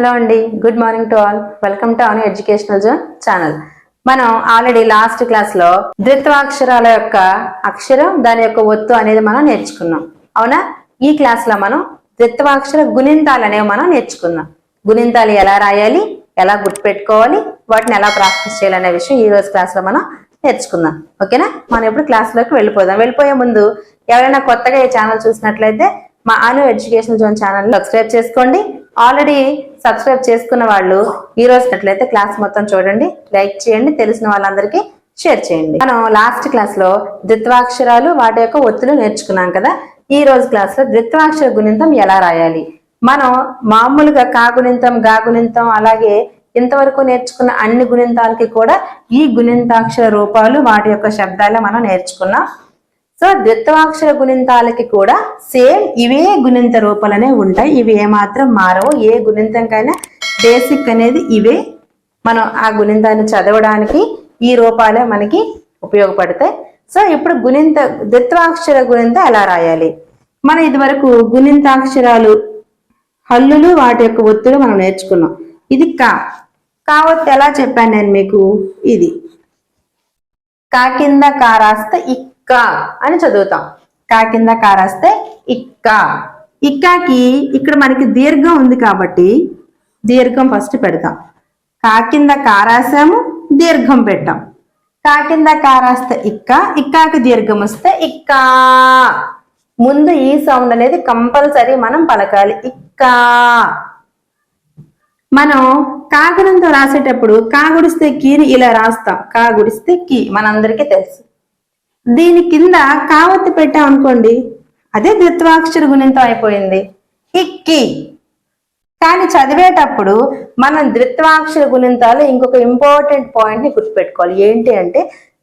Hello అండి, good morning to all. Welcome to our educational zone channel. మనం already last class లో ద్విత్వాక్షరాల యొక్క అక్షరం దాని యొక్క ఒత్తు అనేది మనం నేర్చుకున్నాం, అవునా? ఈ క్లాస్ లో మనం ద్విత్వాక్షర గుణింతాలు అనేవి మనం నేర్చుకుందాం. గుణింతాలు ఎలా రాయాలి, ఎలా గుర్తుపెట్టుకోవాలి, వాటిని ఎలా ప్రాక్టీస్ చేయాలనే విషయం ఈ రోజు క్లాస్ లో మనం నేర్చుకుందాం. ఓకేనా? మనం ఇప్పుడు క్లాస్ లోకి వెళ్ళిపోదాం. వెళ్ళిపోయే ముందు ఎవరైనా కొత్తగా ఈ ఛానల్ చూసినట్లయితే మా అను ఎడ్యుకేషనల్ జోన్ ఛానల్ సబ్స్క్రైబ్ చేసుకోండి. ఆల్రెడీ సబ్స్క్రైబ్ చేసుకున్న వాళ్ళు ఈ రోజునట్లయితే క్లాస్ మొత్తం చూడండి, లైక్ చేయండి, తెలిసిన వాళ్ళందరికీ షేర్ చేయండి. మనం లాస్ట్ క్లాస్ లో ద్విత్వాక్షరాలు వాటి యొక్క ఒత్తులు నేర్చుకున్నాం కదా. ఈ రోజు క్లాస్ లో ద్విత్వాక్షర గుణింతం ఎలా రాయాలి. మనం మామూలుగా కా గుణింతం, గా గుణింతం, అలాగే ఇంతవరకు నేర్చుకున్న అన్ని గుణింతాలకి కూడా ఈ గుణింతాక్షర రూపాలు వాటి యొక్క శబ్దాలు మనం నేర్చుకున్నాం. సో ద్విత్వాక్షర గుణింతాలకి కూడా సేమ్ ఇవే గుణింత రూపాలనే ఉంటాయి. ఇవి ఏమాత్రం మారవు. ఏ గుణింతంకైనా బేసిక్ అనేది ఇవే. మనం ఆ గుణింతాన్ని చదవడానికి ఈ రూపాలే మనకి ఉపయోగపడతాయి. సో ఇప్పుడు ద్విత్వాక్షర గుణింతం ఎలా రాయాలి. మనం ఇదివరకు గుణింతాక్షరాలు హల్లులు వాటి యొక్క ఒత్తులు మనం నేర్చుకున్నాం. ఇది కా ఒత్తు ఎలా చెప్పాను నేను మీకు. ఇది కా కింద కా రాస్తే ఇక్క అని చదువుతాం. కా కింద కా రాస్తే ఇక్క. ఇక్కాకి ఇక్కడ మనకి దీర్ఘం ఉంది కాబట్టి దీర్ఘం ఫస్ట్ పెడతాం. కా కింద కా రాసాము, దీర్ఘం పెట్టాం. కా కింద కా రాస్తే ఇక్క, ఇక్కాకి దీర్ఘం వస్తే ఇక్కా. ముందు ఈ సౌండ్ అనేది కంపల్సరీ మనం పలకాలి, ఇక్కా. మనం కా గుణంతో రాసేటప్పుడు కా గుడిస్తే కీని ఇలా రాస్తాం. కా గుడిస్తే కీ మనందరికీ తెలుసు. దీని కింద కావత్తు పెట్టాం అనుకోండి, అదే ద్విత్వాక్షర గుణింతం అయిపోయింది, ఇక్కి. కానీ చదివేటప్పుడు మనం ద్విత్వాక్షర గుణింతాలు ఇంకొక ఇంపార్టెంట్ పాయింట్ ని గుర్తుపెట్టుకోవాలి. ఏంటి అంటే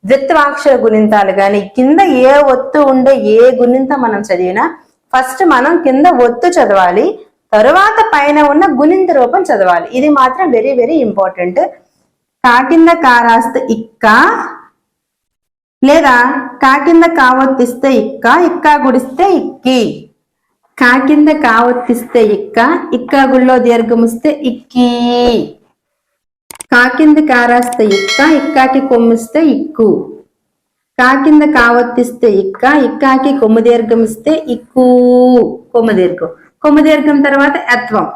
ద్విత్వాక్షర గుణింతాలు కానీ కింద ఏ ఒత్తు ఉండే ఏ గుణింతం మనం చదివినా ఫస్ట్ మనం కింద ఒత్తు చదవాలి, తరువాత పైన ఉన్న గుణింత రూపం చదవాలి. ఇది మాత్రం వెరీ వెరీ ఇంపార్టెంట్. కా కింద కా రాస్తే ఇక్క, లేదా కా కింద కావత్తిస్తే ఇక్క, ఇక్క గుడిస్తే ఇక్కి. కా కింద కావత్తిస్తే ఇక్క, ఇక్క గుళ్ళో దీర్ఘమిస్తే ఇక్కి. కా కింద కా రాస్తే ఇక్క, ఇక్కాకి కొమ్మిస్తే ఇక్కు. కా కింద కావత్తిస్తే ఇక్క, ఇక్కాకి కొమ్ము దీర్ఘమిస్తే ఇక్కు. కొమ్ము దీర్ఘం, కొమ్ము దీర్ఘం తర్వాత యత్వం.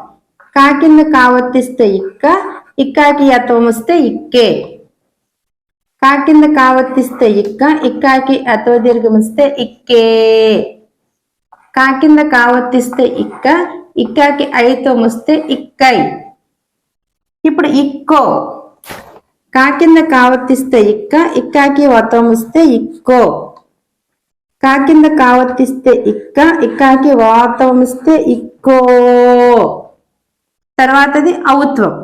కా కింద కావత్తిస్తే ఇక్క, ఇక్కాకి యత్వం వస్తే ఇక్కే. కా కింద కావత్తిస్తే ఇక్క, ఇక్కాకి యత్వ దీర్ఘం వస్తే ఇక్కే. కా కింద కావత్తిస్తే ఇక్క, ఇక్కాకి ఐత్వం వస్తే ఇక్కై. ఇప్పుడు ఇక్కో. కా కింద కావత్తిస్తే ఇక్క, ఇక్కాకి వత్వం వస్తే ఇక్కో. కా కింద కావత్తిస్తే ఇక్క, ఇక్కాకి వాత్వం వస్తే ఇక్కో. తర్వాతది ఔత్వం.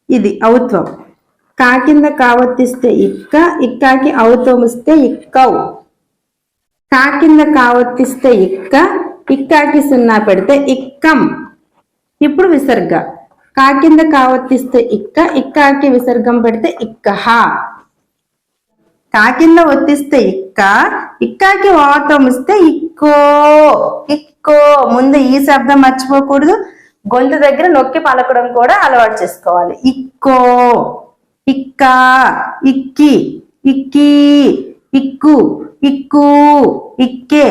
ఇది ఔత్వం. కా కింద కావత్తిస్తే ఇక్క, ఇక్కాకి ఔత్వం వస్తే ఇక్కౌ. కా కింద కావత్తిస్తే ఇక్క, ఇక్కాకి సున్నా పెడితే ఇక్కం. ఇప్పుడు విసర్గ. కా కింద కావత్తిస్తే ఇక్క, ఇక్కాకి విసర్గం పెడితే ఇక్కహ. కా కింద ఒత్తిస్తే ఇక్క, ఇక్కాకి వాతం వస్తే ఇక్కో. ఇక్కో. ముందు ఈ శబ్దం మర్చిపోకూడదు, గొంతు దగ్గర నొక్కి పలకడం కూడా అలవాటు చేసుకోవాలి. ఇక్కో, ఇక్క, ఇక్కి, ఇక్కి, ఇక్కు, ఇక్కు, ఇక్కే,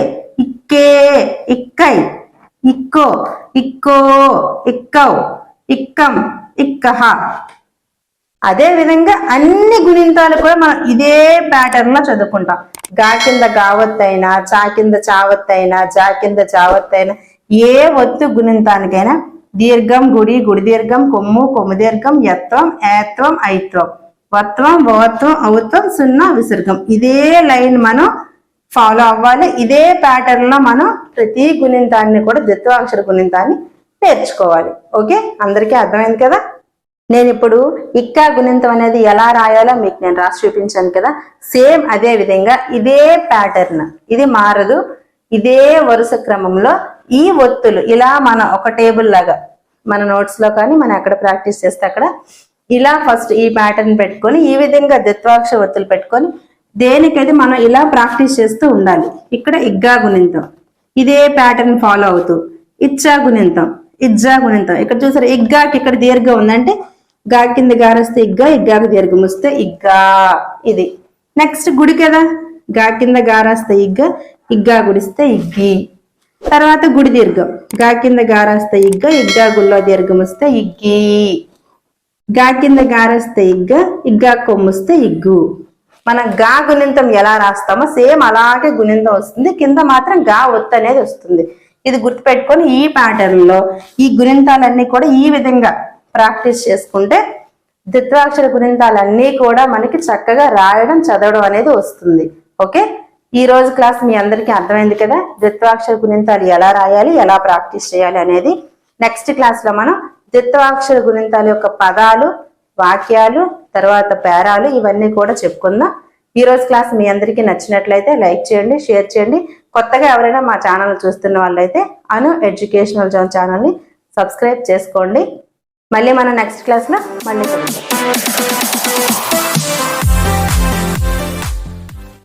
ఇక్కే, ఇక్కై, ఇక్కో, ఇక్కో, ఇక్కౌ, ఇక్కం, ఇక్కహ. అదే విధంగా అన్ని గుణింతాలు కూడా మనం ఇదే ప్యాటర్న్ లో చదువుకుంటాం. గా కింద గావత్తైనా, చా కింద చావత్తైనా, జా కింద చావత్తైనా, ఏ ఒత్తు గుణింతానికైనా దీర్ఘం, గుడి, గుడి దీర్ఘం, కొమ్ము, కొమ్ము దీర్ఘం, యత్వం, ఏత్వం, ఐత్వం, వత్వం, వోత్వం, ఔత్వం, సున్నా, విసర్గం. ఇదే లైన్ మనం ఫాలో అవ్వాలి. ఇదే ప్యాటర్న్ లో మనం ప్రతి గుణింతాన్ని కూడా ద్విత్వాక్షర గుణింతాన్ని నేర్చుకోవాలి. ఓకే, అందరికీ అర్థమైంది కదా. నేను ఇప్పుడు ఇక్కా గుణింతం అనేది ఎలా రాయాలో మీకు నేను రాసి చూపించాను కదా. సేమ్ అదే విధంగా ఇదే ప్యాటర్న్, ఇది మారదు. ఇదే వరుస క్రమంలో ఈ ఒత్తులు ఇలా మనం ఒక టేబుల్ లాగా మన నోట్స్ లో కానీ మనం ఎక్కడ ప్రాక్టీస్ చేస్తే అక్కడ ఇలా ఫస్ట్ ఈ ప్యాటర్న్ పెట్టుకొని ఈ విధంగా ద్విత్వాక్షర ఒత్తులు పెట్టుకొని దేనికది మనం ఇలా ప్రాక్టీస్ చేస్తూ ఉండాలి. ఇక్కడ ఇగ్గా గుణింతం ఇదే ప్యాటర్న్ ఫాలో అవుతూ, ఇచ్చా గుణింతం ఇజ్జా గుణింతం. ఇక్కడ చూసారు ఇగ్గాకి ఇక్కడ దీర్ఘం ఉందంటే గా కింద గారస్తే ఇగ్గా, ఇగ్గాకి దీర్ఘం వస్తే ఇగ్గా. ఇది నెక్స్ట్ గుడి కదా, గా కింద గారాస్తే ఇగ్గ, ఇగ్గా గుడిస్తే ఇగ్గి. తర్వాత గుడి దీర్ఘం, గా కింద గారాస్తే ఇగ్గ, ఇగ్గా గుళ్ళో దీర్ఘం వస్తే ఇగ్గి. గా కింద గారేస్తే ఇగ్గ, ఇగ్గా కొమ్ముస్తే ఇగ్గు. మనం గా గుణింతం ఎలా రాస్తామో సేమ్ అలాగే గుణింతం వస్తుంది, కింద మాత్రం గా ఒత్తు అనేది వస్తుంది. ఇది గుర్తుపెట్టుకొని ఈ ప్యాటర్న్ లో ఈ గుణింతాలన్నీ కూడా ఈ విధంగా ప్రాక్టీస్ చేసుకుంటే ద్విత్వాక్షర గుణింతాలన్నీ కూడా మనకి చక్కగా రాయడం చదవడం అనేది వస్తుంది. ఓకే, ఈ రోజు క్లాస్ మీ అందరికీ అర్థమైంది కదా, ద్విత్వాక్షర గుణింతాలు ఎలా రాయాలి, ఎలా ప్రాక్టీస్ చేయాలి అనేది. నెక్స్ట్ క్లాస్ లో మనం ద్విత్వాక్షర గుణింతాల యొక్క పదాలు, వాక్యాలు, తర్వాత పేరాలు ఇవన్నీ కూడా చెప్పుకుందాం. ఈ రోజు క్లాస్ మీ అందరికీ నచ్చినట్లయితే లైక్ చేయండి, షేర్ చేయండి. కొత్తగా ఎవరైనా మా ఛానల్ చూస్తున్న వాళ్ళైతే అను ఎడ్యుకేషనల్ జోన్ ఛానల్ని సబ్స్క్రైబ్ చేసుకోండి. మళ్ళీ మనం నెక్స్ట్ క్లాస్లో మళ్ళీ కలుద్దాం.